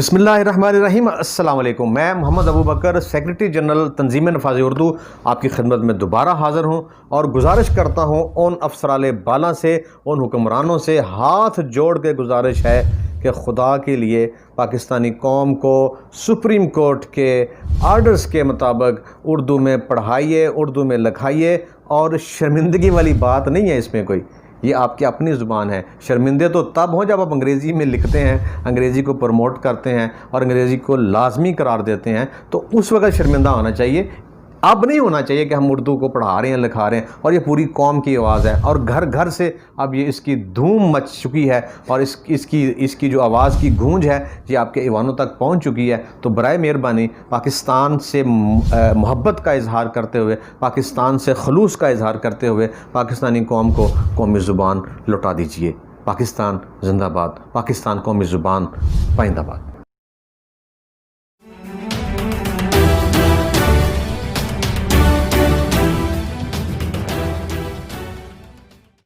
बिस्मिल्लाहिर्रहमानिर्रहीम। अस्सलाम वालेकुम। मैं मोहम्मद अबू बकर, सेक्रेटरी जनरल तंजीम नफाज़ उर्दू, आपकी खिदमत में दोबारा हाज़िर हूँ और गुजारिश करता हूँ उन अफसराले बाला से, उन हुक्मरानों से हाथ जोड़ के गुजारिश है कि खुदा के लिए पाकिस्तानी कौम को सुप्रीम कोर्ट के आर्डर्स के मुताबिक उर्दू में पढ़ाइए, उर्दू में लिखाइए। और शर्मिंदगी वाली बात नहीं है इसमें कोई, ये आपकी अपनी ज़ुबान है। शर्मिंदे तो तब हों जब आप अंग्रेज़ी में लिखते हैं, अंग्रेज़ी को प्रमोट करते हैं और अंग्रेज़ी को लाजमी करार देते हैं, तो उस वक्त शर्मिंदा होना चाहिए। अब नहीं होना चाहिए कि हम उर्दू को पढ़ा रहे हैं, लिखा रहे हैं और ये पूरी कौम की आवाज़ है और घर घर से अब ये इसकी धूम मच चुकी है और इसकी जो आवाज़ की गूंज है ये आपके ईवानों तक पहुंच चुकी है। तो बराए मेहरबानी पाकिस्तान से मोहब्बत का इजहार करते हुए, पाकिस्तान से खलूस का इजहार करते हुए पाकिस्तानी कौम को कौमी ज़ुबान लौटा दीजिए। पाकिस्तान जिंदाबाद, पाकिस्तान कौमी ज़ुबान पाइंदाबाद।